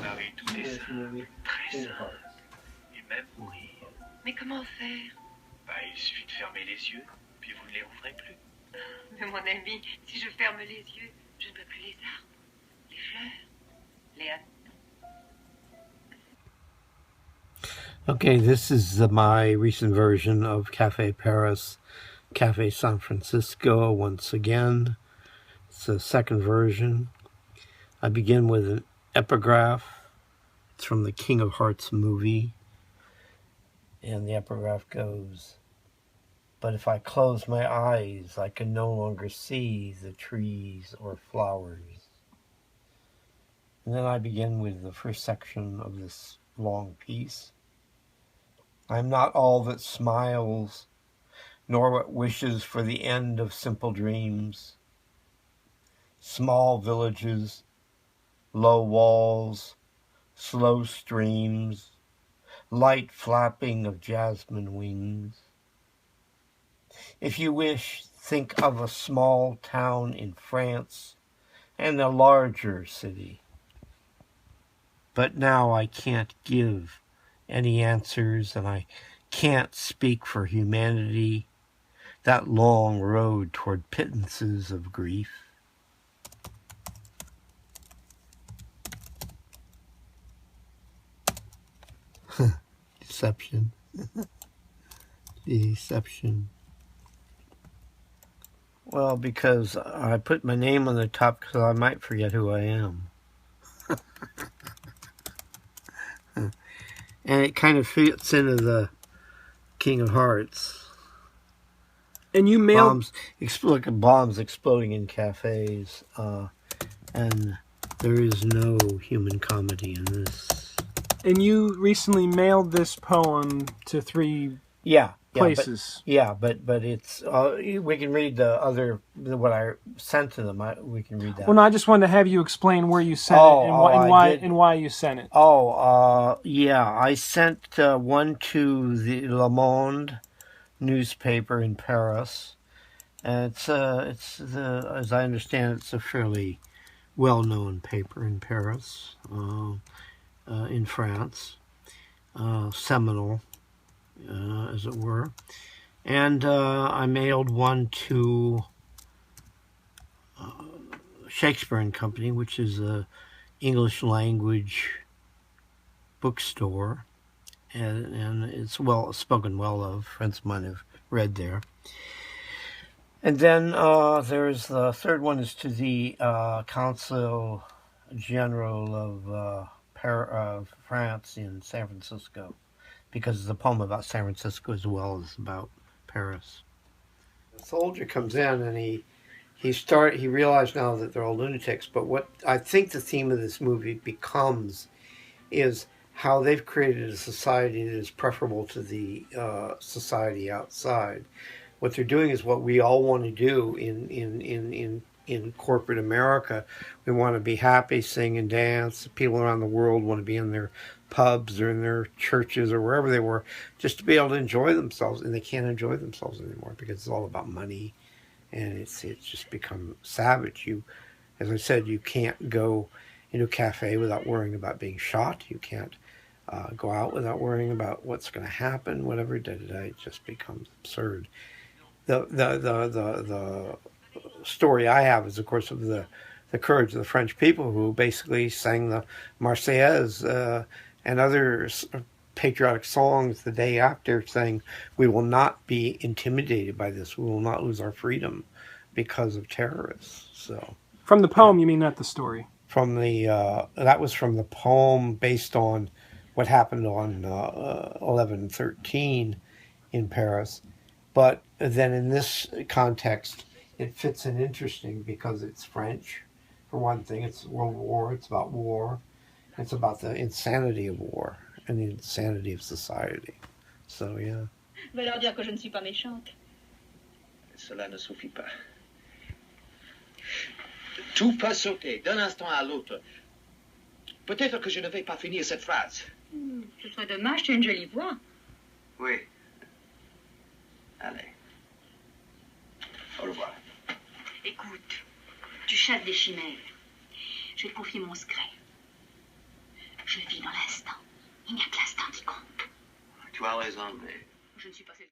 Marie tout dessin, très simple, et même mourir. Mais comment faire? Bah, il suffit de fermer les yeux, puis vous ne les rouvrez plus. Mais mon ami, si je ferme les yeux, je ne vois plus les arbres, les fleurs, les hâtes. Okay, this is my recent version of Café Paris, Café San Francisco once again. It's the second version. I begin with an epigraph. It's from the King of Hearts movie. And the epigraph goes, "But if I close my eyes, I can no longer see the trees or flowers." And then I begin with the first section of this long piece. "I am not all that smiles, nor what wishes for the end of simple dreams. Small villages, low walls, slow streams, light flapping of jasmine wings. If you wish, think of a small town in France and a larger city. But now I can't give any answers, and I can't speak for humanity, that long road toward pittances of grief. Deception. Deception. Well, because I put my name on the top because I might forget who I am. And it kind of fits into the King of Hearts. And you mailed... Bombs exploding in cafes. And there is no human comedy in this. And you recently mailed this poem to 3 places. But it's we can read what I sent to them. We can read that. Well, no, I just wanted to have you explain where you sent it and why you sent it. I sent one to the Le Monde newspaper in Paris, and it's as I understand, it's a fairly well-known paper in Paris, in France, seminal. As it were. And I mailed one to Shakespeare and Company, which is a English language bookstore, and it's spoken well of. Friends of mine have read there. And then there's the third one is to the Consul General of France in San Francisco, because it's a poem about San Francisco as well as about Paris. The soldier comes in and he realized now that they're all lunatics, but what I think the theme of this movie becomes is how they've created a society that is preferable to the society outside. What they're doing is what we all want to do in corporate America. We want to be happy, sing and dance. People around the world want to be in their pubs or in their churches or wherever they were, just to be able to enjoy themselves, and they can't enjoy themselves anymore because it's all about money, and it's just become savage. As I said, you can't go into a cafe without worrying about being shot. You can't go out without worrying about what's going to happen. Whatever, it just becomes absurd. The story I have is, of course, of the courage of the French people who basically sang the Marseillaise and other patriotic songs the day after, saying, "We will not be intimidated by this. We will not lose our freedom because of terrorists." So, from the poem, you mean, not the story? From the that was from the poem, based on what happened on 11/13 in Paris. But then in this context, it fits in interesting because it's French, for one thing. It's World War. It's about war. It's about the insanity of war and the insanity of society. So, yeah. Je vais leur dire que je ne suis pas méchante. Cela ne suffit pas. Tout peut sauter d'un instant à l'autre. Peut-être que je ne vais pas finir cette phrase. Ce serait dommage, tu as une jolie voix. Oui. Allez. Au revoir. Écoute, tu chasses des chimères. Je vais te confier mon secret. Je vis dans l'instant. Il n'y a que l'instant qui compte. Tu as raison, mais... Je ne suis pas celle